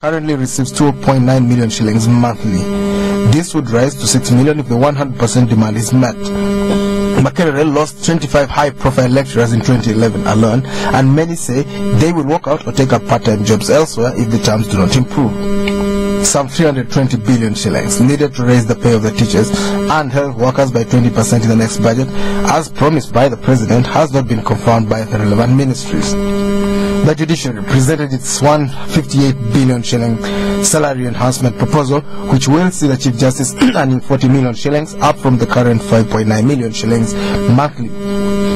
currently receives 2.9 million shillings monthly. This would rise to 6 million if the 100% demand is met. Makerere lost 25 high-profile lecturers in 2011 alone, and many say they will walk out or take up part-time jobs elsewhere if the terms do not improve. Some 320 billion shillings needed to raise the pay of the teachers and health workers by 20% in the next budget, as promised by the president, has not been confirmed by the relevant ministries. The judiciary presented its 158 billion shilling salary enhancement proposal, which will see the Chief Justice earning 40 million shillings, up from the current 5.9 million shillings monthly.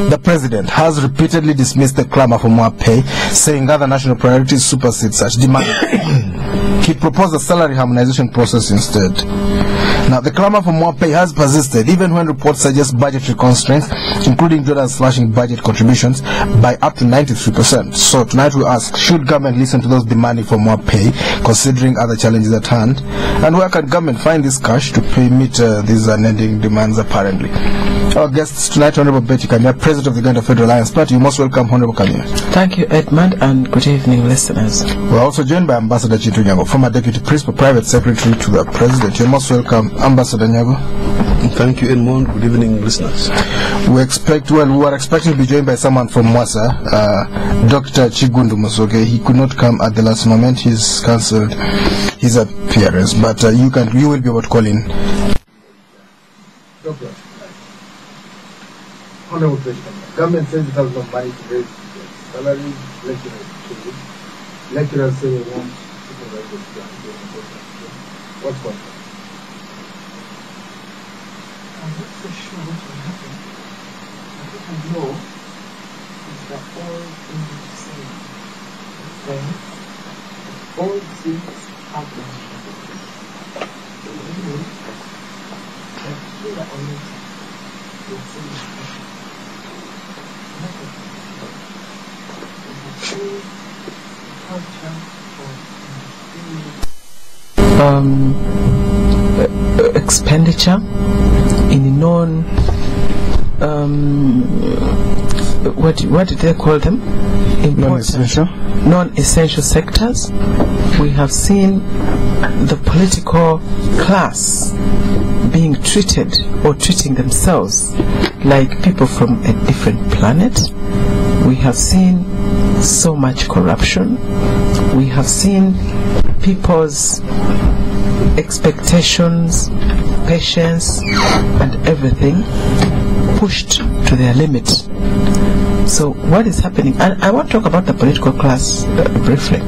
The president has repeatedly dismissed the clamor for more pay, saying other national priorities supersede such demand. He proposed a salary harmonization process instead. Now, the clamor for more pay has persisted, even when reports suggest budgetary constraints, including Jordan slashing budget contributions by up to 93%. So tonight we ask, should government listen to those demanding for more pay, considering other challenges at hand? And where can government find this cash to meet these unending demands, apparently? Our guests tonight, Honorable Bettie, President of the Uganda Federal Alliance Party. You're most welcome, Honorable Kamya. Thank you, Edmond, and good evening, listeners. We're also joined by Ambassador Kintu, former Deputy Principal Private Secretary to the President. You're most welcome, Ambassador Nyago. Thank you, Edmond. Good evening, listeners. We were expecting to be joined by someone from Mwasa, Dr. Kiggundu Musoke. He could not come at the last moment. He's cancelled his appearance, but you will be able to call in. Doctor, Honorable President, government says it has no money to raise salaries, lecturers say they want supervisors to what's going on? I'm not so sure what will happen. What I know is that all things are the same. Then, all things happen. So we know that here on this, we'll see the question. Nothing. There's a full culture of expenditure in non what do they call them? Non-essential sectors. We have seen the political class being treated or treating themselves like people from a different planet. We have seen so much corruption. We have seen people's expectations, patience, and everything pushed to their limit. So what is happening? And I want to talk about the political class briefly.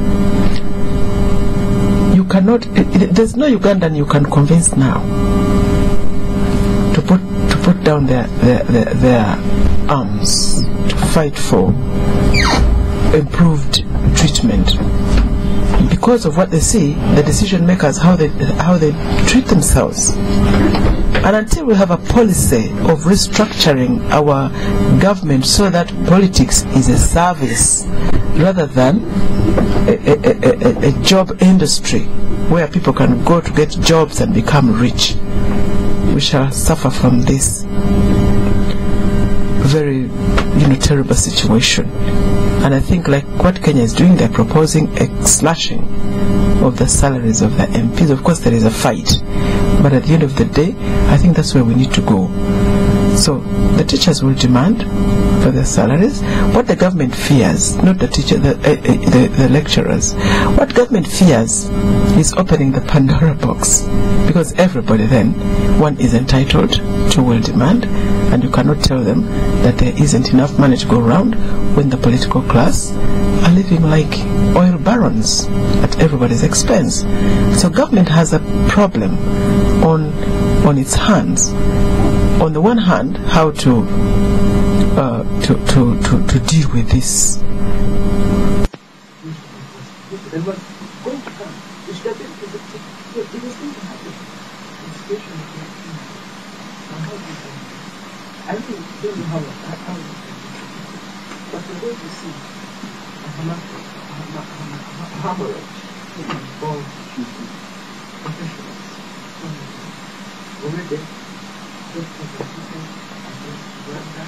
You cannot, there's no Ugandan you can convince now to put down their arms to fight for improved treatment, because of what they see, the decision makers, how they treat themselves. And until we have a policy of restructuring our government so that politics is a service rather than a job industry where people can go to get jobs and become rich, we shall suffer from this very terrible situation. And I think, like what Kenya is doing, they're proposing a slashing of the salaries of the MPs. Of course there is a fight, but at the end of the day, I think that's where we need to go. So the teachers will demand for their salaries. What the government fears, not the teacher, the lecturers, what government fears is opening the Pandora box, because everybody then, one is entitled to will demand, and you cannot tell them that there isn't enough money to go around when the political class are living like oil barons at everybody's expense. So government has a problem on its hands. On the one hand, how to deal with this. I don't know how but we're going to see a hemorrhage of professionals. Already, just for the people against Uganda,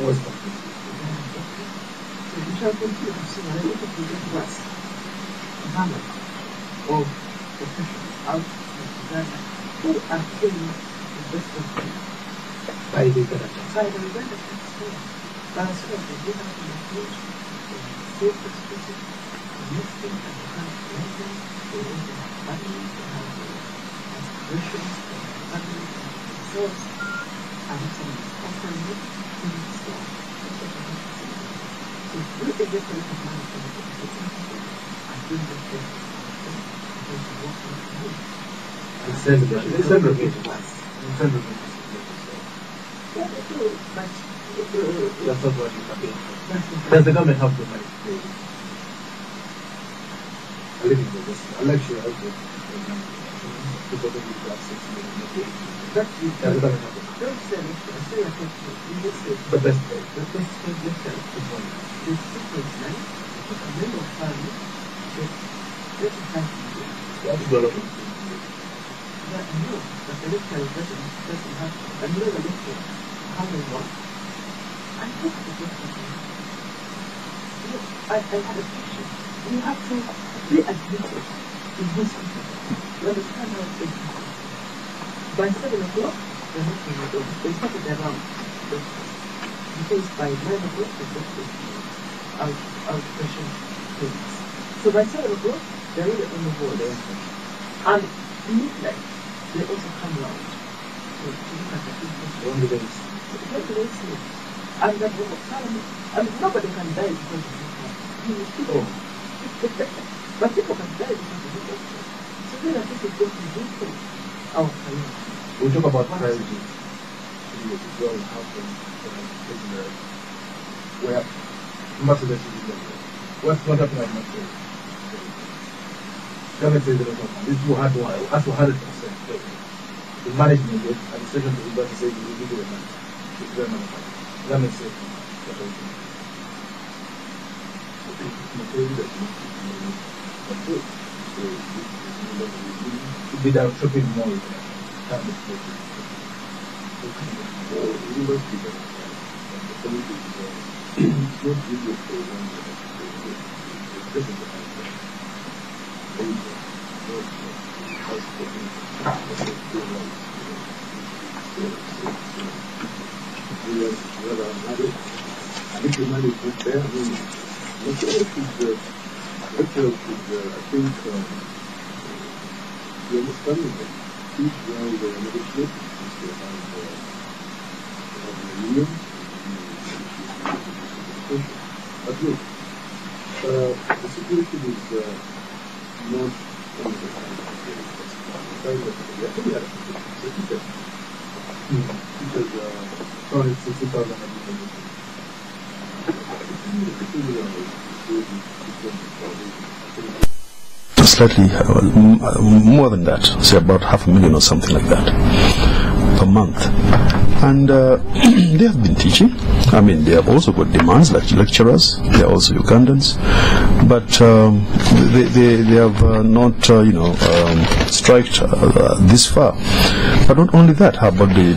was complete. So we shall continue to see a little bit west. Ghana of professionals out of Uganda who are paying the best of them. By the Uganda. By the Uganda taxpayer. But as well as they have to include the state expenses, the next thing that they have to render, they also have money, they have aspirations, they have money, they have themselves, and someone is offering it to the store. So if you get a little money from the state, and bring them there, going to work on the moon. And send it to us. Yeah, they do, but that's not what you have been. that's not Does the government have the money? I live in this. I'll actually help you. People don't need to have 6 million. That's the Does the government have the money? don't say it, I say it, you just say The best way. the best thing you can Is money. is 6.9, a member of parliament, that 35 million. That's development. That no, that the electoral doesn't have another electoral, how they want. I think the best thing. Look, I had a picture. You have to be admitted in this country. You understand how it's been. By 7 o'clock, they're not going to go. They stop it around. Because by 9 o'clock, they stop it out pressure things. So by 7 o'clock, they're really on the board. And midnight, they also come round. So to look at the people. On the days. What do they say? And that was a parliament. I mean, nobody can die because of this. Oh. But people can die because of this. So then I think it's going to be good our career. We'll talk about priorities. As well as how to taking the where ambassadors should be there. What's not happening at Makerere? Government says there is no money. This is 100%. The management, the administration of the university says we will give you the money. It's very much money. Government says that's all. Should be down shopping more. I think the money is not there. I mean, Makerere should, I think, the understanding that each round they are negotiating is to have the union. But look, the situation is not only the kind of we had a teacher. Teachers, sorry, 60,000 Slightly more than that, say about 500,000 or something like that per month. And they have been teaching. I mean, they have also got demands like lecturers. They are also Ugandans, but they have not, striked this far. But not only that, how about the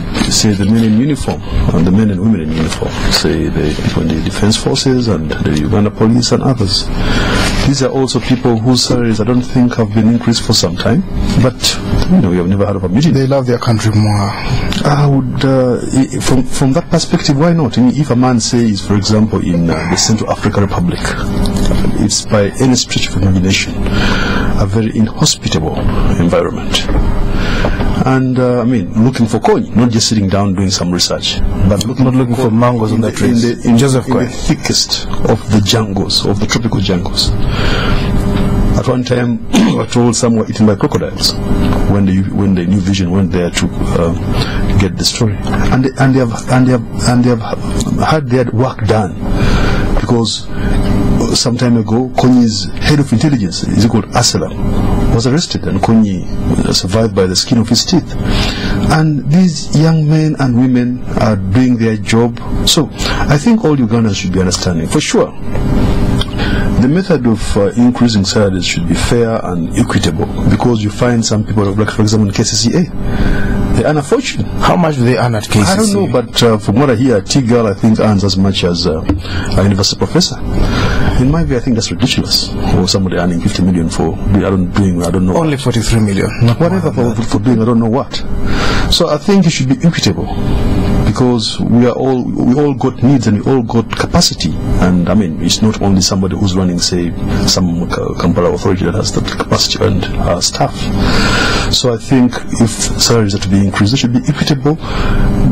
men in uniform and the men and women in uniform, say the people in the defense forces and the Uganda police and others. These are also people whose salaries I don't think have been increased for some time, but we have never heard of a meeting. They love their country more. I would, from that perspective, why not? I mean, if a man says, for example, in the Central African Republic, it's by any stretch of imagination a very inhospitable environment. And looking for coin, not just sitting down doing some research, but not looking for mangoes on the trees. In the thickest of the jungles, of the tropical jungles. At one time, we were told some were eaten by crocodiles when the New Vision went there to get the story, and they have had their work done, because some time ago, Konyi's head of intelligence, is called Asalam, was arrested, and Konyi survived by the skin of his teeth. And these young men and women are doing their job. So I think all Ugandans should be understanding, for sure. The method of increasing salaries should be fair and equitable, because you find some people, like for example in KCCA, They earn a fortune. How much do they earn at KCC? I don't know, but from what I hear, a tea girl, I think, earns as much as a university professor. In my view, I think that's ridiculous. Or somebody earning 50 million for I don't know. Only 43 million. Whatever for doing, I don't know what. So I think it should be equitable, because we all got needs and we all got capacity. And I mean, it's not only somebody who's running, say, some Kampala authority that has the capacity and staff. So I think if salaries are to be increased, they should be equitable,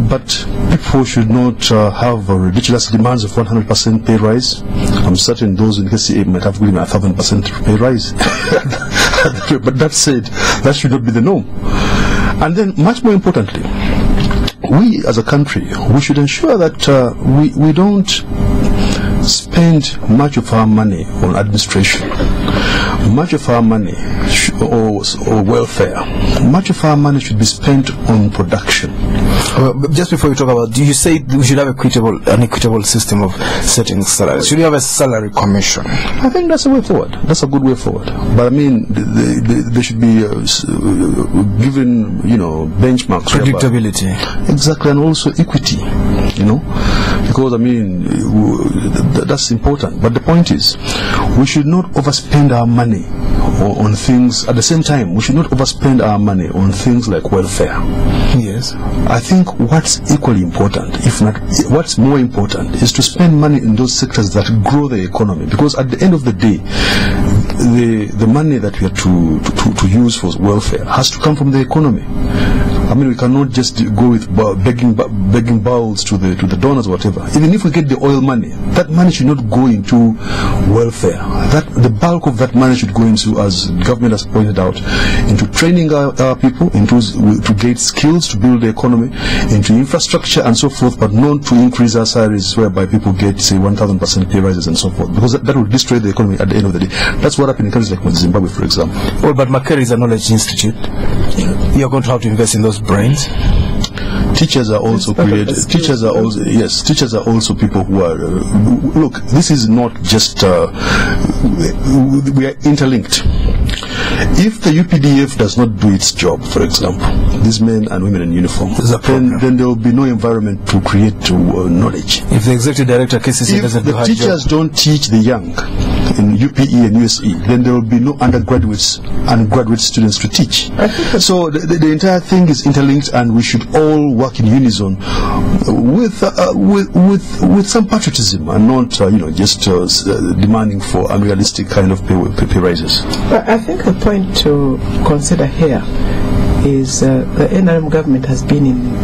but people should not have ridiculous demands of 100% pay rise. I'm certain those in KCA might have given 1,000% pay rise. But that said, that should not be the norm. And then, much more importantly, we as a country, we should ensure that we don't spend much of our money on administration, much of our money or welfare. Much of our money should be spent on production. Just before you talk about, do you say we should have an equitable system of setting salaries? Should you have a salary commission? I think that's a way forward. That's a good way forward. But I mean, they should be given, benchmarks. Predictability. Exactly, and also equity, because I mean, that's important. But the point is, we should not overspend our money on things. At the same time, we should not overspend our money on things like welfare. Yes. I think what's equally important, if not what's more important, is to spend money in those sectors that grow the economy. Because at the end of the day, the money that we are to use for welfare has to come from the economy. I mean, we cannot just go with begging bowls to the donors or whatever. Even if we get the oil money, that money should not go into welfare. The bulk of that money should go into, as the government has pointed out, into training our people, to get skills to build the economy, into infrastructure and so forth, but not to increase our salaries whereby people get, say, 1,000% pay rises and so forth, because that will destroy the economy at the end of the day. That's what happened in countries like Zimbabwe, for example. Well, but Makerere is a knowledge institute. You're going to have to invest in those brains. Teachers are also created. Teachers are also people who are. Look, this is not just. We are interlinked. If the UPDF does not do its job, for example, these men and women in uniform, then there will be no environment to create knowledge. If the executive director KCC doesn't do her job, if the teachers don't teach the young in UPE and USE, then there will be no undergraduates and graduate students to teach. So the entire thing is interlinked, and we should all work in unison with some patriotism, and not just demanding for unrealistic kind of pay raises. But I think the point to consider here is the NRM government has been in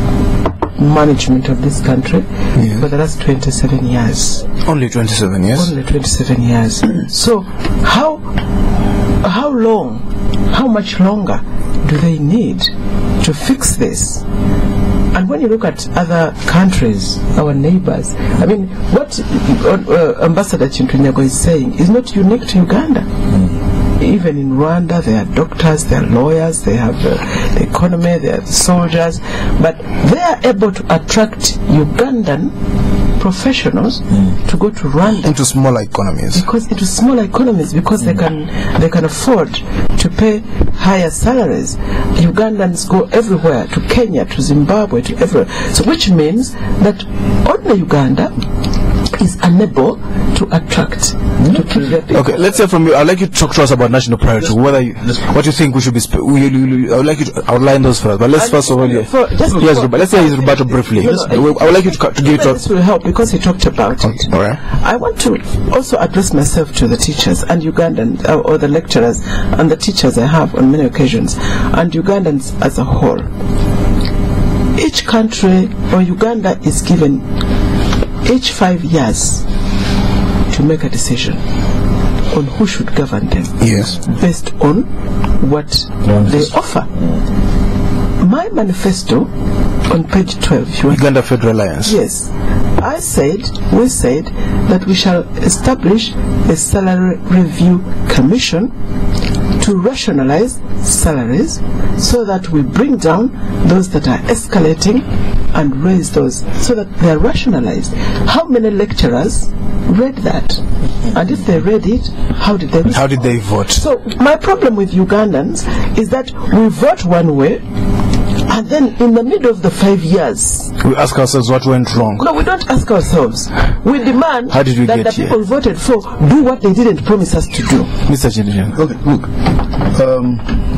management of this country for the last 27 years. Only 27 years? Only 27 years. So how much longer do they need to fix this? And when you look at other countries, our neighbors, I mean, what Ambassador Nyago is saying is not unique to Uganda. Even in Rwanda, there are doctors, there are lawyers, they have the economy, they have soldiers, but they are able to attract Ugandan professionals to go to Rwanda into smaller economies, because they can afford to pay higher salaries. Ugandans go everywhere, to Kenya, to Zimbabwe, to everywhere. So which means that only Uganda is unable to attract to keep their people. Okay, let's hear from you. I'd like you to talk to us about national priority. What you think we should be. I would like you to outline those first. But let's first of all, let's say his rebuttal briefly. I would like you to give it to us. This will help because he talked about it. All right. I want to also address myself to the teachers and Ugandans, or the lecturers and the teachers I have on many occasions, and Ugandans as a whole. Each country, or Uganda, is given each 5 years to make a decision on who should govern them. Yes. Based on what they offer. My manifesto on page 12. Uganda Federal Alliance. Yes. We said that we shall establish a salary review commission to rationalize salaries so that we bring down those that are escalating and raise those so that they are rationalized. How many lecturers read that? And if they read it, how did they respond? How did they vote? So my problem with Ugandans is that we vote one way And then in the middle of the 5 years, we ask ourselves what went wrong. No, we don't ask ourselves. We demand that the people voted for do what they didn't promise us to do. Mr. Chindian. Okay, look,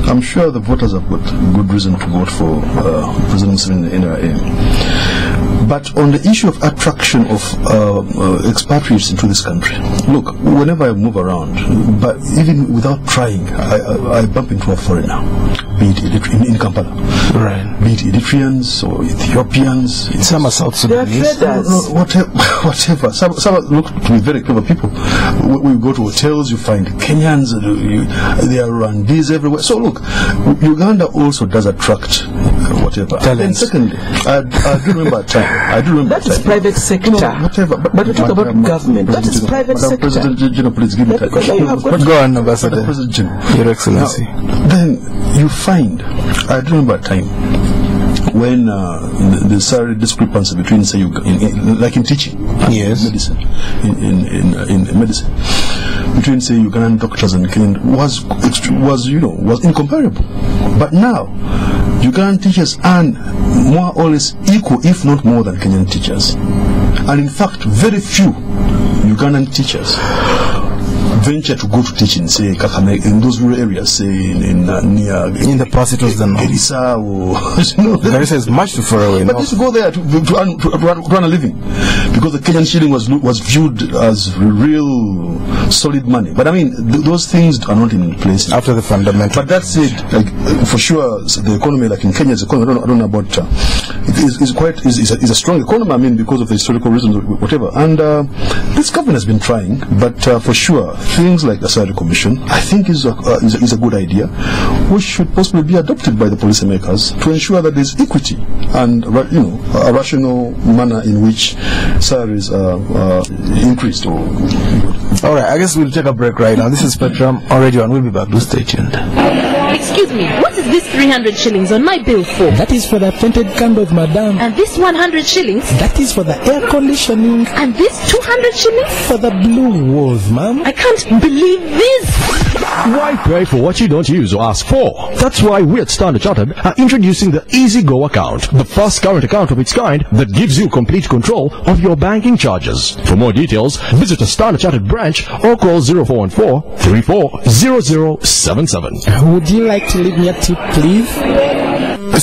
I'm sure the voters have got good reason to vote for President Museveni in the NRA. But on the issue of attraction of expatriates into this country, look, whenever I move around, but even without trying, I bump into a foreigner, be it in Kampala, right? Be it Eritreans or Ethiopians. Some are South Sudanese. Whatever. Some look to be very clever people. We go to hotels, you find Kenyans, there are Rwandese everywhere. So look, Uganda also does attract whatever. And secondly, I do remember a time. That is private sector. No, whatever. But we talk about government. That is private sector. President General, please give me time. Go on, Ambassador. President General. Your Excellency. Now, then you find, I do remember a time when the salary discrepancy between, say, like in teaching, yes, medicine, in medicine, between, say, Ugandan doctors and Kenyan was incomparable. But now, Ugandan teachers earn more or less equal, if not more, than Kenyan teachers. And in fact, very few Ugandan teachers venture to go to teach in, say, Kakame, in those rural areas, say, in the past it was the Garissa or Garissa is much too far away. But just go there to run a living, because the Kenyan shilling was viewed as real solid money. But I mean, those things are not in place after the fundamental. But that's it. Like, for sure, the economy, like in Kenya's economy, I don't know about it's a strong economy. I mean, because of the historical reasons, or whatever. And this government has been trying, but for sure, things like the salary commission, I think is a good idea, which should possibly be adopted by the policymakers to ensure that there's equity and a rational manner in which salaries are increased. All right, I guess we'll take a break right now. This is Spectrum on Radio 1. We'll be back. Do stay tuned. Excuse me, what is this 300 shillings on my bill for? That is for the tinted candle, madam. And this 100 shillings? That is for the air conditioning. And this 200 shillings? For the blue walls, ma'am. I can't believe this! Why pay for what you don't use or ask for? That's why we at Standard Chartered are introducing the Easy Go account, the first current account of its kind that gives you complete control of your banking charges. For more details, visit a Standard Chartered branch or call 0414-340077. Would you like to leave me a tip, please?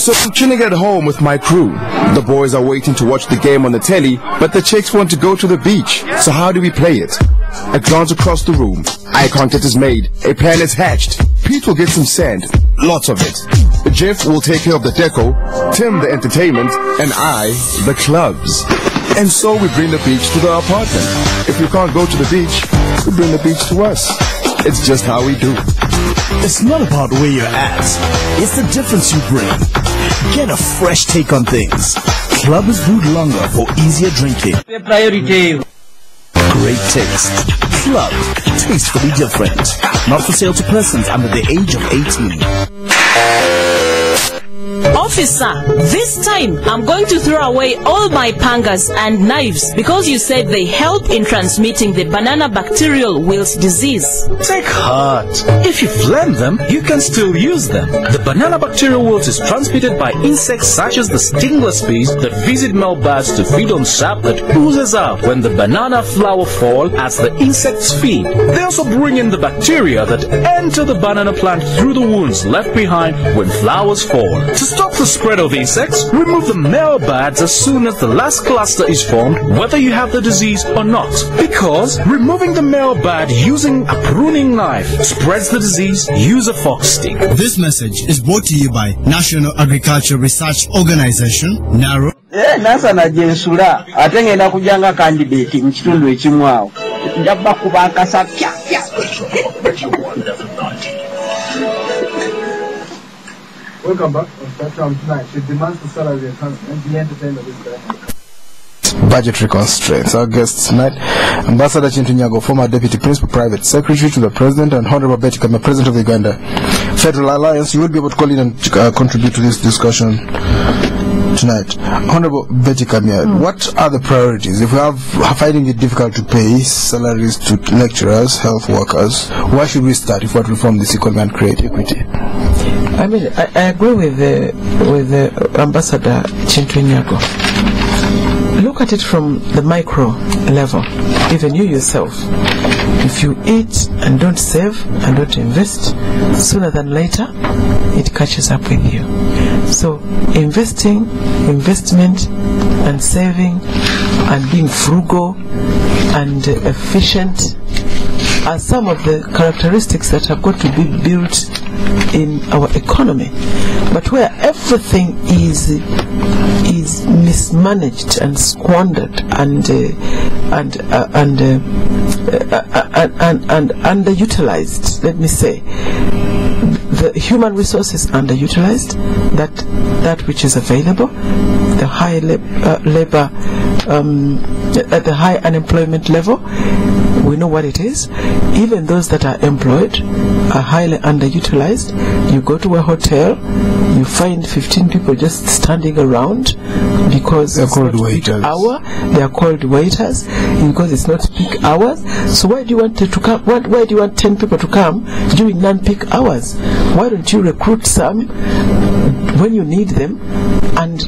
So I'm chilling at home with my crew. The boys are waiting to watch the game on the telly, but the chicks want to go to the beach. So how do we play it? A glance across the room. Eye contact is made. A plan is hatched. Pete will get some sand. Lots of it. Jeff will take care of the deco, Tim the entertainment, and I the clubs. And so we bring the beach to the apartment. If we can't go to the beach, we bring the beach to us. It's just how we do. It's not about where you're at. It's the difference you bring. Get a fresh take on things. Club is brewed longer for easier drinking. Great taste. Club. Tastefully different. Not for sale to persons under the age of 18. Officer, this time I'm going to throw away all my pangas and knives because you said they help in transmitting the banana bacterial wilt disease. Take heart. If you flame them, you can still use them. The banana bacterial wilt is transmitted by insects such as the stingless bees that visit male birds to feed on sap that oozes out when the banana flower fall as the insects feed. They also bring in the bacteria that enter the banana plant through the wounds left behind when flowers fall. To stop the spread of insects, remove the male birds as soon as the last cluster is formed, whether you have the disease or not. Because removing the male bird using a pruning knife spreads the disease, use a fork stick. This message is brought to you by National Agriculture Research Organization, NARO. Nasa na jensula atengenda kujanga candidate mu kitundu ekimu awo njaba kubakasa pya pya. Welcome back on Spectrum tonight. She demands the salary enhancement, the entertainment is there. Budgetary constraints. Our guests tonight, Ambassador Kintu Nyago, former Deputy Principal Private Secretary to the President, and Honorable Bettie, President of the Uganda Federal Alliance. You will be able to call in and contribute to this discussion tonight. Honorable Bettie Kamya, what are the priorities? If we are finding it difficult to pay salaries to lecturers, health workers, where should we start if we want to reform this economy and create equity? I mean, I agree with the Ambassador Kintu Nyago. Look at it from the micro level. Even you yourself, if you eat and don't save and don't invest, sooner than later, it catches up with you. So investment, and saving, and being frugal and efficient are some of the characteristics that have got to be built in our economy. But where everything is mismanaged and squandered and underutilized, let me say, the human resources underutilized, that which is available, the high labor, at the high unemployment level, we know what it is. Even those that are employed are highly underutilized. You go to a hotel, you find 15 people just standing around because they're called waiters. They are called waiters because it's not peak hours. So why do you want to come? Why do you want 10 people to come during non-peak hours? Why don't you recruit some when you need them, and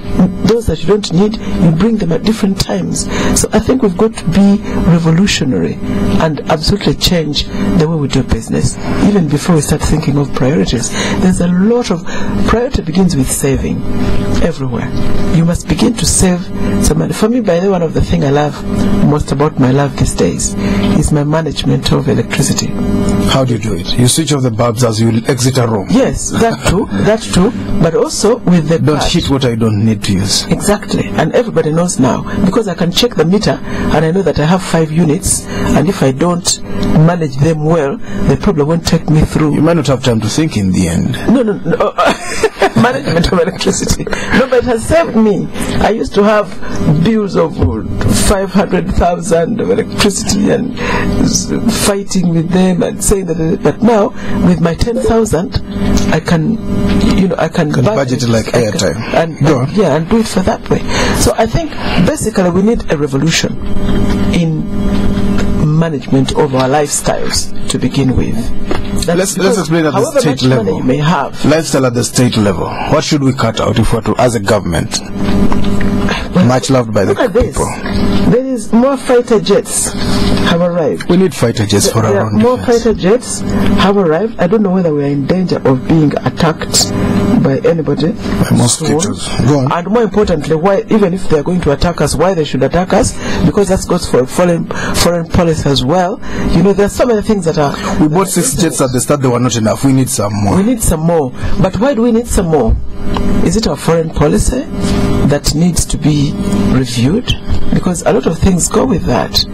those that you don't need, you bring them at different times? So I think we've got to be revolutionary and absolutely change the way we do business, even before we start thinking of priorities. There's a lot of priority begins with saving everywhere. You must begin to save some money. For me, by the way, one of the things I love most about my life these days is my management of electricity. How do you do it? You switch off the bulbs as you exit a room. Yes, that too, but also with the don't hit what I don't need to use. Exactly, and everybody knows now, because I can check the meter and I know that I have 5 units, and if I don't manage them well, they probably won't take me through. You might not have time to think in the end. No. Management of electricity. No, but it has saved me. I used to have bills of 500,000 of electricity and fighting with them and saying that. But now with my 10,000, I can budget it like airtime and do it for that way. So I think basically we need a revolution in management of our lifestyles to begin with. Let's explain at the state level. You may have lifestyle at the state level. What should we cut out if we're to, as a government? Much loved by the people. There is more fighter jets have arrived. We need fighter jets for our own more defense. fighter jets have arrived. I don't know whether we are in danger of being attacked by anybody. By mosquitoes. Go on. And more importantly, why, even if they are going to attack us, why they should attack us? Because that goes for foreign policy as well. You know, there are so many things that are. We bought 6 jets at the start. They were not enough. We need some more. We need some more. But why do we need some more? Is it our foreign policy that needs to be reviewed? Because a lot of things go with that.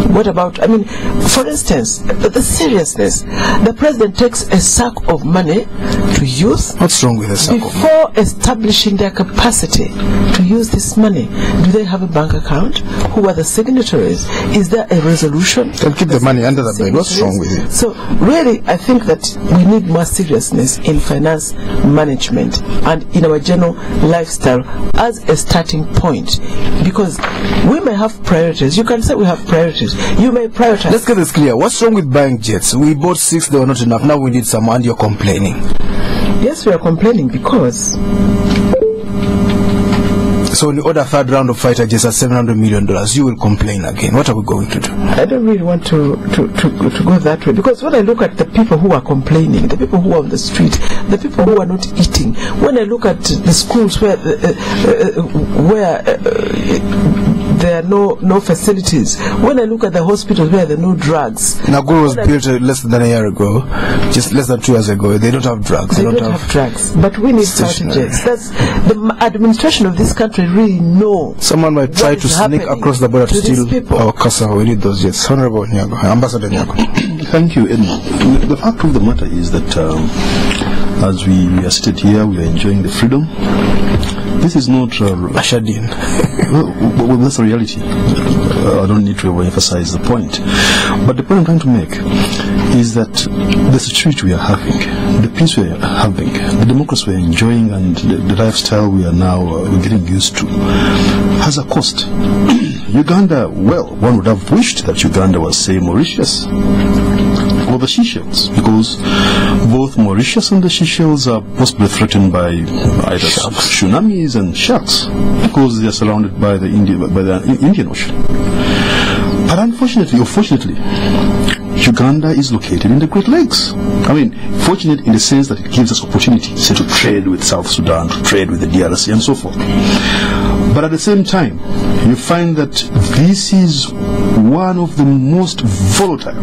What about, I mean, for instance, the seriousness. The president takes a sack of money to youth. What's wrong with a sack of money? Before establishing their capacity to use this money, do they have a bank account? Who are the signatories? Is there a resolution? Can keep the money under the bed. What's wrong with it? So really, I think that we need more seriousness in finance management and in our general lifestyle as a starting point, because we may have priorities. You can say we have priorities. You may prioritize. Let's get this clear. What's wrong with buying jets? We bought 6, they were not enough. Now we need some, and you're complaining. Yes, we are complaining because. So when you order a 3rd round of fighter jets at $700 million, you will complain again. What are we going to do? I don't really want to go that way, because when I look at the people who are complaining, the people who are on the street, the people who are not eating, when I look at the schools where there are no facilities, when I look at the hospitals where there are no drugs. Nyago was built less than a year ago, just less than 2 years ago. They don't have drugs. They don't have drugs. But we need fighter jets. That's the administration of this country really know. Someone might try to sneak across the border to steal our casa. We need those jets. Honorable Nyago, Ambassador Nyago. Thank you, Edmond. The fact of the matter is that as we are seated here, we are enjoying the freedom. This is not Ashadin. Well, that's the reality. I don't need to emphasize the point. But the point I'm trying to make is that the security we are having, the peace we are having, the democracy we are enjoying, and the lifestyle we are now getting used to has a cost. Uganda, well, one would have wished that Uganda was, say, Mauritius, or the Seychelles, because both Mauritius and the Seychelles are possibly threatened by either tsunamis and sharks, because they are surrounded by the Indian Ocean. But unfortunately, or fortunately, Uganda is located in the Great Lakes. I mean, fortunate in the sense that it gives us opportunity, say, to trade with South Sudan, to trade with the DRC, and so forth. But at the same time, you find that this is one of the most volatile,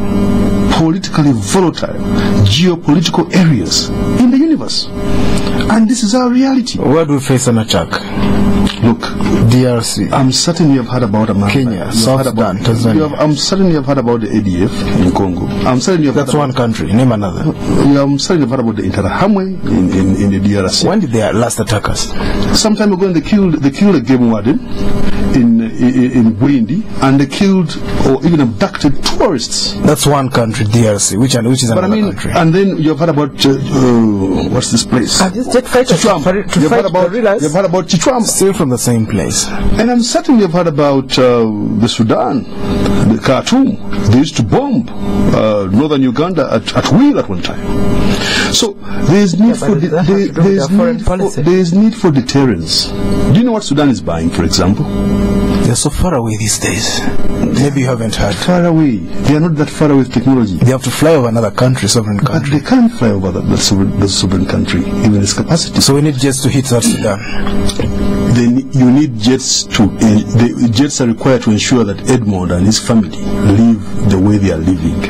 politically volatile, geopolitical areas in the universe. And this is our reality. Where do we face an attack? Look, DRC. I'm certain you have heard about Kenya, South Sudan, Tanzania. I'm certain you have heard about the ADF in Congo. I'm certain you have That's one country. Name another. I'm certain you've heard about the Interahamwe in the DRC. When did they last attack us? Some time ago, they killed a game warden in Burundi, and they killed or even abducted tourists. That's one country, DRC. Which is another country? And then you've heard about what's this place? You've heard about Chichwam. Still from the same place. And I'm certain you've heard about the Sudan, the Khartoum. They used to bomb northern Uganda at will at one time. So there is need for deterrence. Do you know what Sudan is buying, for example? They're so far away these days. Maybe you haven't heard. Far away. They are not that far away with technology. They have to fly over another country, sovereign country. But they can't fly over the sovereign country, even its capacity. So we need jets to hit South Sudan. You need jets the jets are required to ensure that Edmond and his family live the way they are living.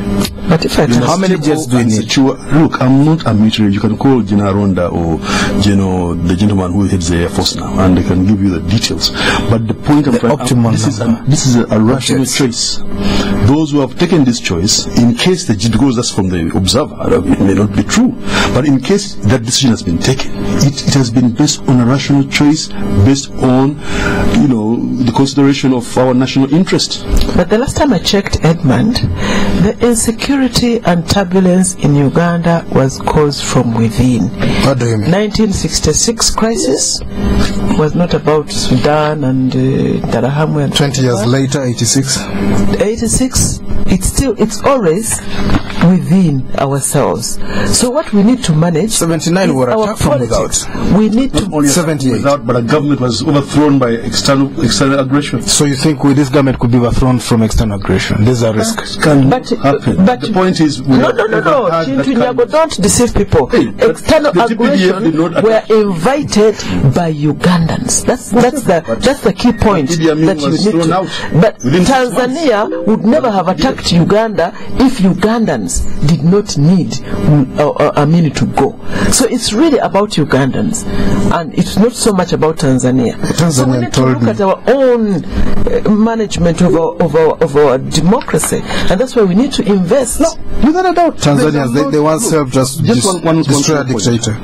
But if I how many jets do we need? Look, I'm not a military. You can call General Ronda or the gentleman who heads the Air Force now, and they can give you the details. But the point of this is a rational choice. Those who have taken this choice, in case because that's from the observer, it may not be true, but in case that decision has been taken, it has been based on a rational choice, based on the consideration of our national interest. But the last time I checked, Edmond, the insecurity and turbulence in Uganda was caused from within. What do you mean? 1966 crisis was not about Sudan and Interahamwe. And 20 years later, 86. 86, it's always within ourselves. So what we need to manage 79 were attacked from without. We need not to only 78 without, but a government was overthrown by external aggression. So you think this government could be overthrown from external aggression? There's a risk. But the point is, no. Kintu, Nyago, don't deceive people. External aggression were invited by Ugandans. That's the key point that you need to. But Tanzania would never have attacked Uganda if Ugandans did not need to go. So it's really about Ugandans, and it's not so much about Tanzania. So we need to look at our own management of our democracy, and that's why we need to invest. No, without a doubt. Tanzanians, they once helped just destroy a dictator.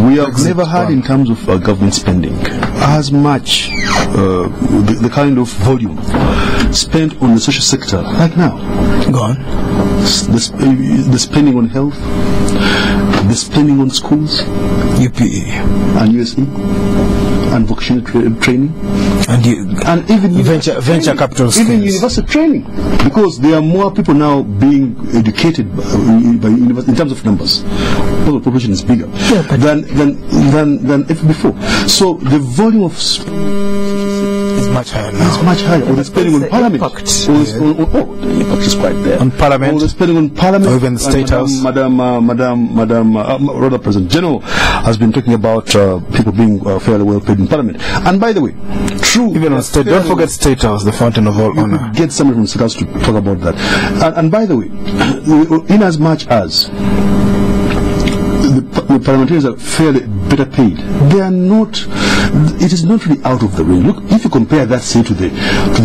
We have never had, in terms of government spending, as much the kind of volume spent on the social sector like now. Go on. The spending on health, the spending on schools, UPE and USE, and vocational training, and even venture capital schemes, even university training, because there are more people now being educated by university in terms of numbers. Well, the population is bigger than ever before. So the volume of is much higher now. It's much higher. Or the spending on parliament. The impact is quite there. On parliament. Or the spending on parliament. Or even the state house. Rather, President General has been talking about people being fairly well paid in parliament. And by the way, true. Even on state, don't forget state house, the fountain of all honor. Get somebody from state house to talk about that. And by the way, in as much as the parliamentarians are fairly better paid, they are not. It is not really out of the range. Look, if you compare that, say, to the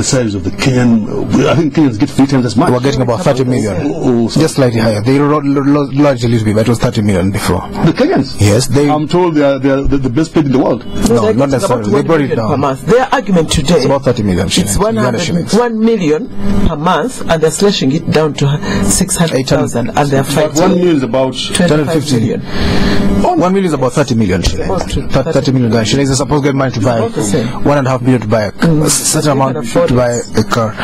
salaries of the Kenyan, I think Kenyans get 3 times as much. We're getting about 30 million, just slightly higher. They largely used to be, but it was 30 million before. The Kenyans? Yes, I'm told they are the best paid in the world. No, not necessarily. They brought it down. Their argument today, it's about 30 million. It's 1 million per month, and they're slashing it down to 600,000, and they're fighting. 1 million is about 250 million. 1 million is about 30 million shillings. 30 million shillings. supposed to get money to buy 1.5 million to buy a certain amount to buy a car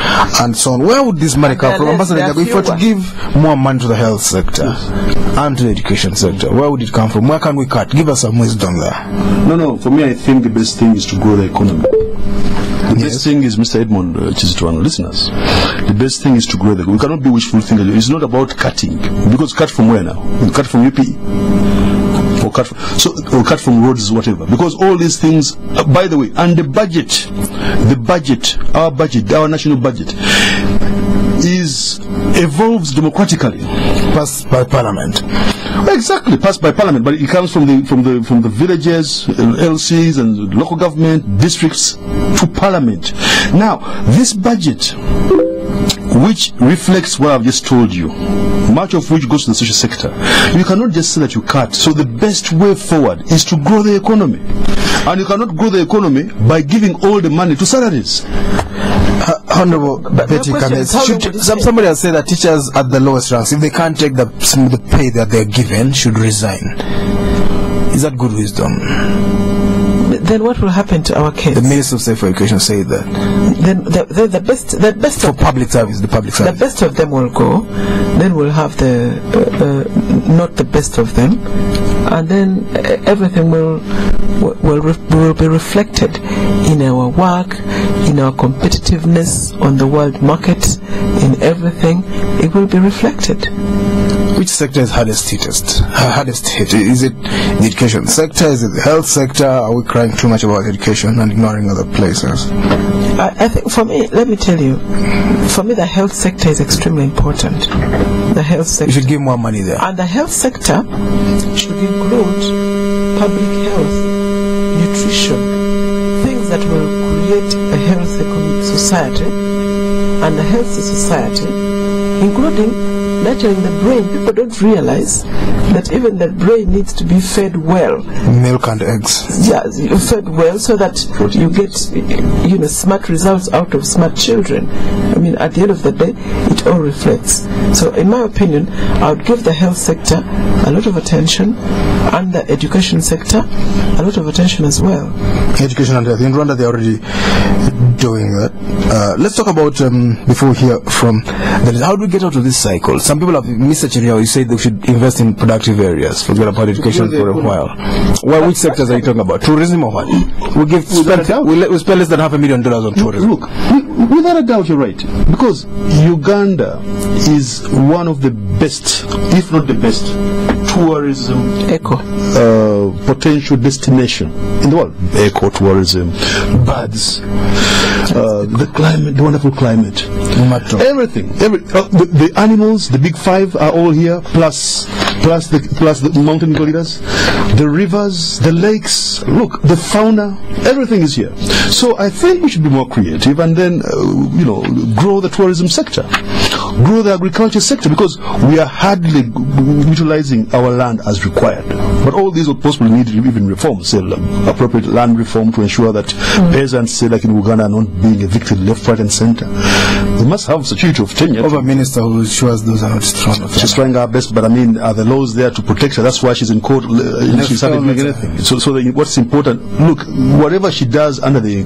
and so on. Where would this money come from? Ambassador Nyago, if you were to give more money to the health sector and to the education sector, where would it come from? Where can we cut? Give us some wisdom there. No, for me I think the best thing is to grow the economy. The best thing is, Mr. Edmond, Kizito and listeners, the best thing is to grow the economy. We cannot be wishful thinkers. It's not about cutting, because cut from where now? We cut from UP? Or cut from roads, whatever. Because all these things, by the way, and the budget, our national budget, evolves democratically, passed by parliament. Exactly, passed by parliament, but it comes from the villages, LCs, and local government districts to parliament. Now, this budget, which reflects what I've just told you, much of which goes to the social sector, you cannot just say that you cut. So the best way forward is to grow the economy, and you cannot grow the economy by giving all the money to salaries. Honorable Bettie, somebody has said that teachers at the lowest ranks, if they can't take the pay that they're given, should resign. Is that good wisdom? Then what will happen to our kids? The Minister of State for Education said that. Then the best for public service, the best of them will go. Then we'll have not the best of them, and then everything will be reflected in our work, in our competitiveness on the world market, in everything. It will be reflected. Which sector is hardest hit? Is it the education sector? Is it the health sector? Are we crying too much about education and ignoring other places? I think for me, let me tell you, for me the health sector is extremely important. The health sector. You should give more money there. And the health sector should include public health, nutrition, things that will create a healthy society, and a healthy society, including nurturing the brain. People don't realize that even the brain needs to be fed well. Milk and eggs. Yeah, fed well so that you get, smart results out of smart children. I mean, at the end of the day, it all reflects. So, in my opinion, I would give the health sector a lot of attention, and the education sector a lot of attention as well. Education and health. In Rwanda, they're already doing that. Let's talk about, before we hear from, how do we get out of this cycle? Some people have, Mr. Chirio, you said they should invest in productive areas. Forget about education for a while. Well, which sectors are you talking about? Tourism or what? We spend less than $500,000 on tourism. Look, without a doubt, you're right. Because Uganda is one of the best, if not the best, tourism potential destination in the world. Eco tourism, birds, the climate, the wonderful climate, everything. The animals, the big five are all here, plus the mountain gorillas, the rivers, the lakes. Look, the fauna, everything is here. So I think we should be more creative and then grow the tourism sector, grow the agriculture sector, because we are hardly utilizing our land as required. But all these would possibly need even reform, say appropriate land reform to ensure that peasants, say like in Uganda, are not being evicted left, right and center. We must have security of tenure. Of a minister who shows those are not strong. She's trying her best, but I mean, are the laws there to protect her? That's why she's in court. She's doing anything. So what's important, look, whatever she does under the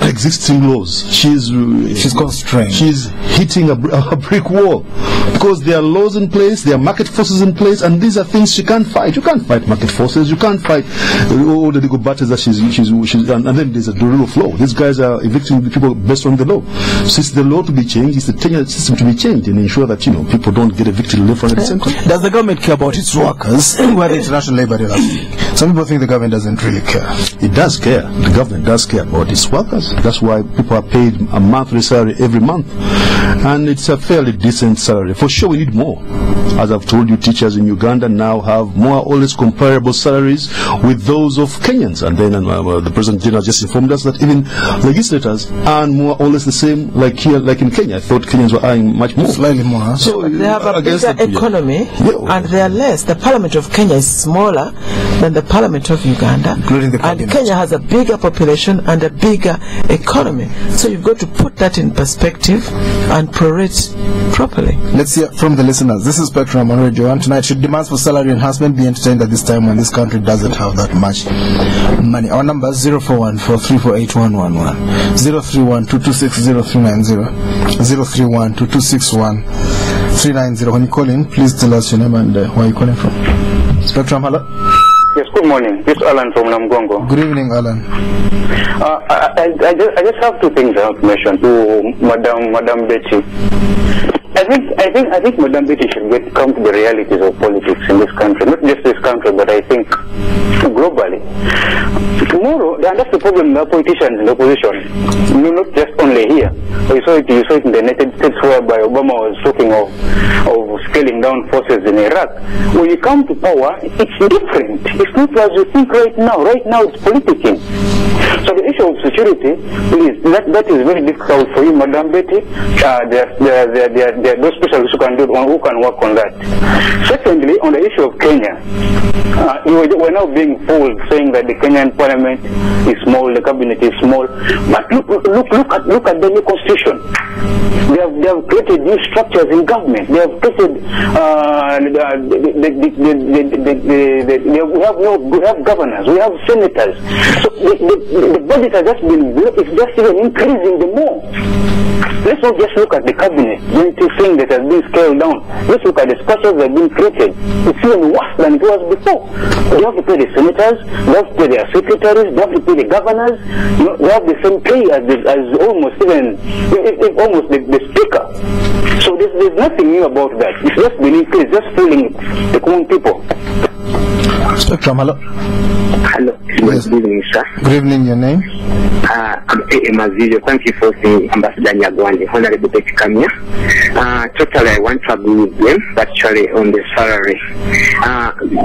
existing laws, she's constrained. She's hitting a brick wall, because there are laws in place, there are market forces in place, and these are things she can't fight. You can't fight market forces. You can't fight all the legal battles that she's and then there's the rule of law. These guys are evicting the people based on the law. So it's the law to be changed, it's the tenure system to be changed, and ensure that people don't get evicted left, right, and center. Does the government care about its workers? We had the International Labour Day last week. Some people think the government doesn't really care. It does care. The government does care about its workers. That's why people are paid a monthly salary every month, and it's a fairly decent salary. For sure, we need more. As I've told you, teachers in Uganda now have more or less comparable salaries with those of Kenyans, and then the President General just informed us that even legislators earn more or less the same like here, like in Kenya. I thought Kenyans were earning much more. Slightly more. So they have a bigger economy, and they are less. The Parliament of Kenya is smaller than the Parliament of Uganda, including the and Kenya has a bigger population and a bigger economy. So you've got to put that in in perspective and prorate properly. Let's hear from the listeners. This is Spectrum on Radio 1 tonight. Should demands for salary enhancement be entertained at this time when this country doesn't have that much money? Our number is 041-434-8111, 031-226-0390, 031-226-1390. When you call in, please tell us your name and where you're calling from. Spectrum, hello? Yes, good morning. This is Alan from Namgongo. Good evening, Alan. I just have two things I want to mention to Madam Bettie. I think Madam Bettie should come to the realities of politics in this country, not just this country, but I think globally. Tomorrow, that's the problem with politicians in the opposition. Not just only here. You saw it in the United States, whereby Obama was talking of scaling down forces in Iraq. When you come to power, it's different. It's not as you think right now. Right now, it's politicking. So the issue of security, please, that is very difficult for you, Madam Bettie. There are those specialists who can work on that. Secondly, on the issue of Kenya, we're now being fooled saying that the Kenyan parliament is small, the cabinet is small. But look at the new constitution. They have created new structures in government. They have created we have governors, we have senators. So the budget has just been, it's just even increasing the more. Let's not just look at the cabinet, the thing that has been scaled down. Let's look at the structures that have been created. It's even worse than it was before. They have to pay the senators, they have to pay their secretaries, they have to pay the governors. They have the same pay as almost the speaker. So there's nothing new about that. It's just been increased, just fooling the common people. Spectrum, hello. Hello. Yes. Good evening, sir. Good evening, your name? I'm Edmond. Thank you for saying Ambassador Nyago and the Honorable Bettie Kamya. Totally, I want to agree with them, actually, on the salary.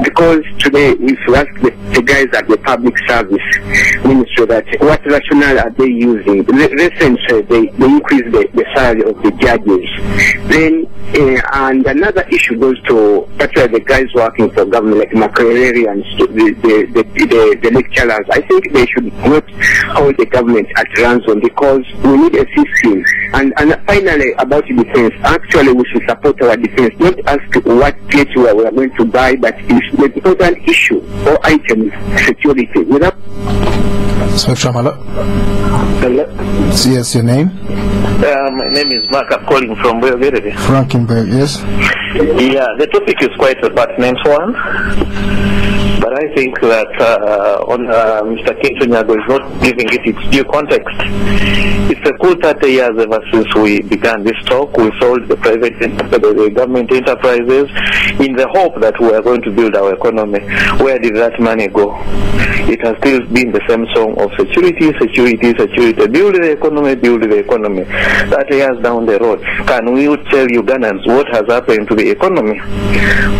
Because today, if you ask the guys at the public service ministry that what rationale are they using, recently they increase the salary of the judges. Then, and another issue goes to particularly the guys working for government like Makerere and the lecturers. I think they should not hold the government at ransom because we need a system. And finally, about defense, actually we should support our defense, not ask what kit we are going to buy, but it's the important issue or item security. Without Spectrum, hello. Hello. Yes, your name? My name is Mark. I'm calling from Makerere. Frankenberg, yes. Yeah, the topic is quite a pertinent one. But I think that Mr. Kintu Nyago is not giving it its due context. It's a cool 30 years ever since we began this talk. We sold the government enterprises in the hope that we are going to build our economy. Where did that money go? It has still been the same song of security, security, security. Build the economy, build the economy. 30 years down the road, can we tell Ugandans what has happened to the economy?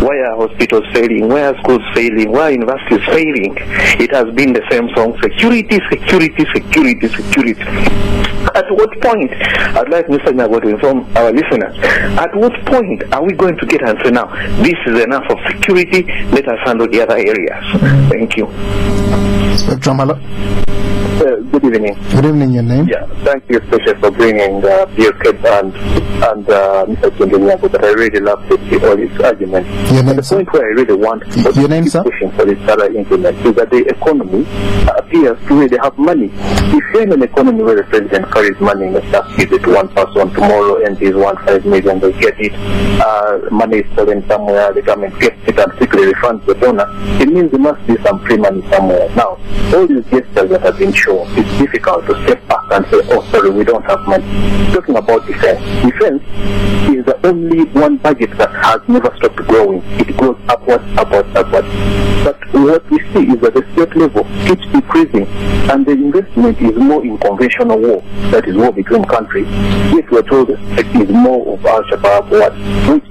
Why are hospitals failing? Why are schools failing? Why are universities failing? It has been the same song. Security, security, security, security. At what point, I'd like Mr. Nyago to inform our listeners, at what point are we going to get and say now, this is enough of security, let us handle the other areas? Thank you. Spectrum, hello. Good evening. Good evening, your name? Yeah, thank you especially for bringing the kid and Mr. Kintu Nyago, but I really love to see all his arguments. Your name, the point where I really want to your name, sir? pushing for this salary increment is that the economy appears to really have money. If you're in an economy where the president carries money and just gives it to one person tomorrow, MPs want 5 million, they get it, money is stolen somewhere, the government gets it and quickly refunds the donor, it means there must be some free money somewhere. Now, all these gestures that have been shown, it's difficult to step back and say, oh sorry, we don't have money. Talking about defense. Defense is the only one budget that has never stopped growing. It goes upwards, upwards, upwards. But what we see is that the state level keeps decreasing and the investment is more in conventional war, that is war between countries. Yet we're told it is more of Al-Shabaab war, which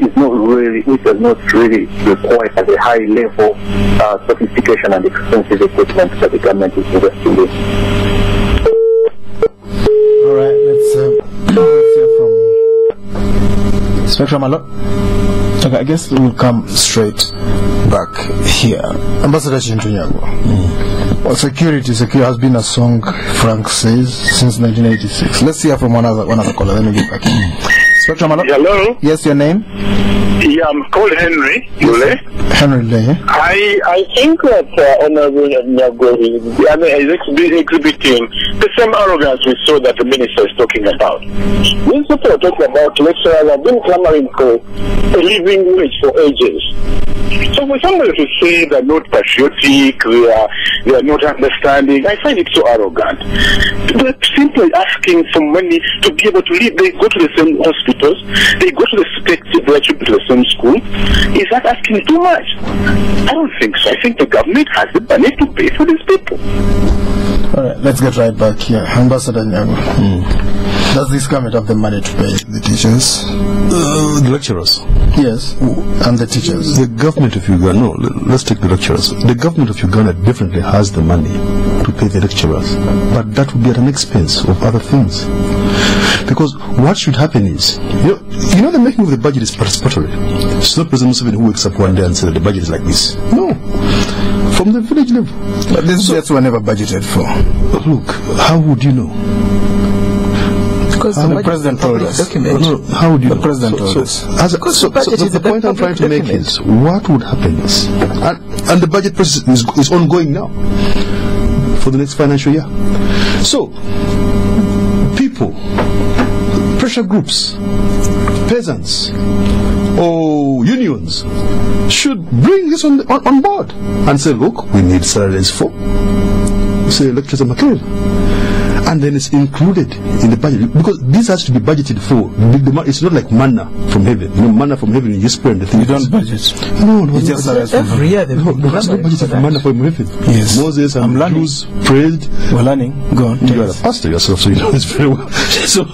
does not really require a high level sophistication and expensive equipment that the government is investing in. Alright, let's hear from Spectrum, hello. Okay, I guess we'll come straight back here. Ambassador Kintu Nyago. Well, security has been a song, Frank says, since 1986. Let's hear from one other caller. Let me get back. Spectrum, hello? Yes, your name? Yeah, I'm called Henry Lule. Henry Lule. I think that Honorable Nyago is exhibiting the same arrogance we saw that the minister is talking about. These people are talking about lecturers have been clamoring for a living wage for ages. So for somebody to say they're not patriotic, they are not understanding, I find it so arrogant. They're simply asking for money to be able to live. They go to the same hospitals, they go to the their children to the same school. Is that asking too much? I don't think so. I think the government has the money to pay for these people. All right, let's get right back here. Ambassador Nyago. Does this government have the money to pay the teachers? The lecturers? Yes, and the teachers. The government of Uganda, no, let's take the lecturers. The government of Uganda definitely has the money to pay the lecturers, but that would be at an expense of other things. Because what should happen is, you know the making of the budget is participatory. It's not President Museveni who wakes up one day and says that the budget is like this. No. From the village level. But these budgets were never budgeted for. Look, how would you know? Because the president told us. No, how would you know? The president told us. So the point I'm trying to make is, what would happen is, and the budget process is ongoing now for the next financial year. So, people, pressure groups, peasants, or unions should bring this on board and say, look, we need salaries for, say, lecturers and Makerere. And then it's included in the budget, because this has to be budgeted for. It's not like manna from heaven. You know, manna from heaven, you just pray and the thing. You don't budget. No, it's just every year. No, that's not budgeted for manna from heaven. Yes. Moses and Jews prayed. We're learning. Go on. You are a pastor yourself, so you know this very well. So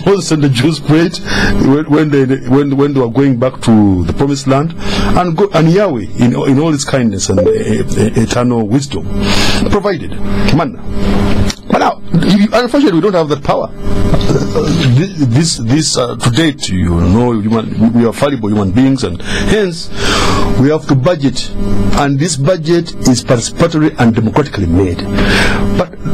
Moses and the Jews prayed when they were going back to the promised land, and Yahweh in all His kindness and eternal wisdom provided manna. But now, unfortunately, we don't have that power. To date, you know, we are fallible human beings, and hence we have to budget, and this budget is participatory and democratically made.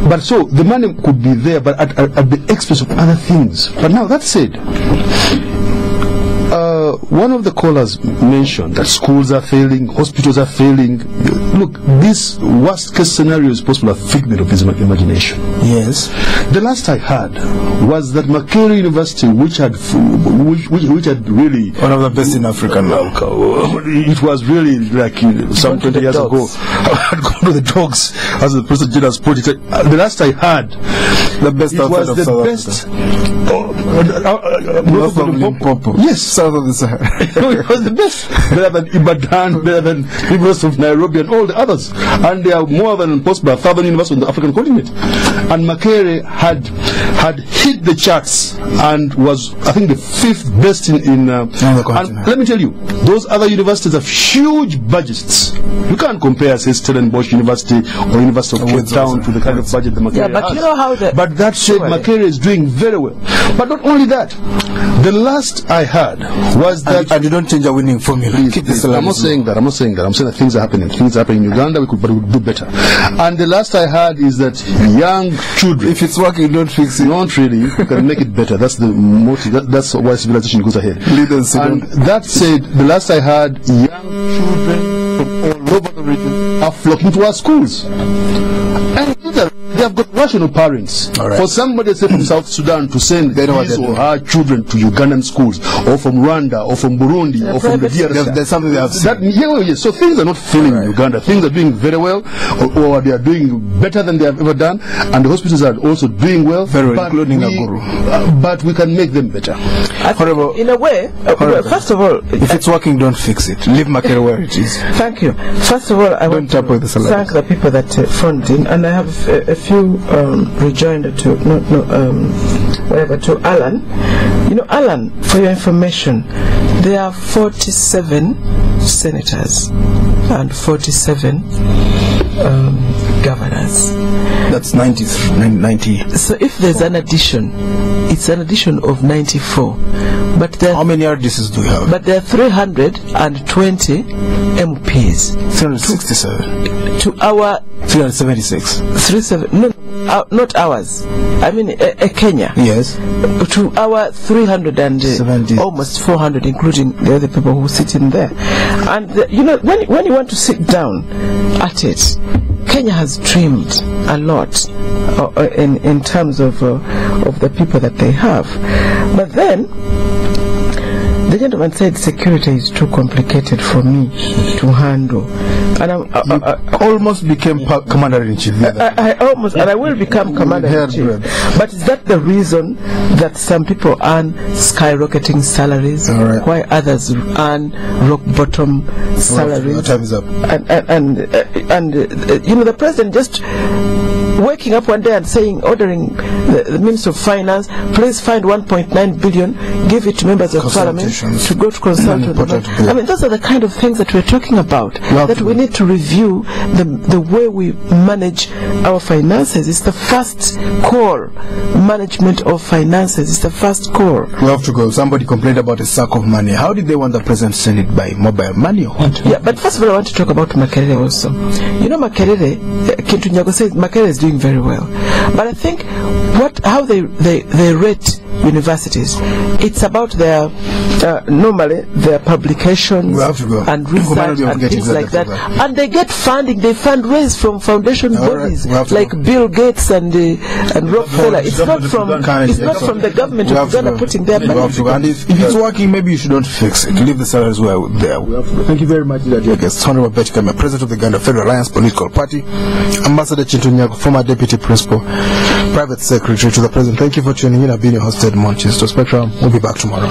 But so the money could be there, but at the expense of other things. But now that said, one of the callers mentioned that schools are failing, hospitals are failing. Look, this worst case scenario is possible a figment of his imagination. Yes. The last I heard was that Makerere University, which had really one of the best in Africa now. It was really like some 20 years ago. I had gone to the dogs, as the President General put it. The last I heard, the best was the best. Yes, south of the Sahara. It was the best. Better than Ibadan, better than University of Nairobi and all the others. And they are more than possible 1,000 universities on the African continent. And Makerere had hit the charts and was, I think, the 5th best in the continent. And let me tell you, those other universities have huge budgets. You can't compare, say, Stellenbosch University or University of Cape Town to the kind of budget that Makerere has. You know how but that said, Makerere is doing very well. But not only that, the last I heard was that... And you don't change a winning formula. I'm not saying that. I'm saying that things are happening. Things are happening in Uganda, but we could do better. And the last I heard is that young children... If it's working, don't fix it. Not really. You can make it better. That's the motive. That's why civilization goes ahead. And that said, the last I heard, young children from all over the region are flocking to our schools. And they have got rational parents. Right. For somebody, say, from South Sudan to send his or her children to Ugandan schools, or from Rwanda, or from Burundi, or from the DRC. There's something they have seen. So things are not failing in Uganda. Things are doing very well, or they are doing better than they have ever done, and the hospitals are also doing well, including Nakuru. But we can make them better. In a way, first of all, if it's working, don't fix it. Leave Makerere where it is. Thank you. First of all, I want to thank the people that phoned in, and I have a few rejoinder to to Alan. You know, Alan, for your information, there are 47 senators and 47 governors. That's 90. So if there's an addition, it's an addition of 94. But there, how many RDCs do we have? But there are 320 MPs. 367. To our 376. Not ours. I mean Kenya. Yes. To our 370, almost 400, including the other people who sit in there. And when you want to sit down at it, Kenya has trimmed a lot in terms of the people that they have. But then the gentleman said security is too complicated for me to handle, and I almost became commander-in-chief. I almost, and I will become commander-in-chief. But is that the reason that some people earn skyrocketing salaries, while others earn rock-bottom salaries? Time is up. And the president just waking up one day and ordering the Minister of Finance, please find 1.9 billion, give it to members of parliament to go to consult with them. I mean, those are the kind of things that we're talking about, that we need to review the way we manage our finances. It's the first core. Management of finances is the first core. We have to go. Somebody complained about a sack of money. How did they want the president to send it by mobile money or what? Yeah, but first of all, I want to talk about Makerere also. Makerere, Kintu Nyago says Makerere is doing very well. But I think how they rate universities, it's about their normally their publications and research and things like that. And they get funding, they fundraise from foundation bodies like Bill Gates and Rockefeller. It's not from the government of Uganda putting their money. And if it's working, maybe you shouldn't fix it. Leave the salaries where they are. Thank you very much, dear guests. Honorable Bettie, Kamya, President of the Uganda Federal Alliance Political Party, Ambassador Kintu Nyago, former Deputy Principal, Private Secretary to the President. Thank you for tuning in. I've been your host, Edmond. To Spectrum. We'll be back tomorrow.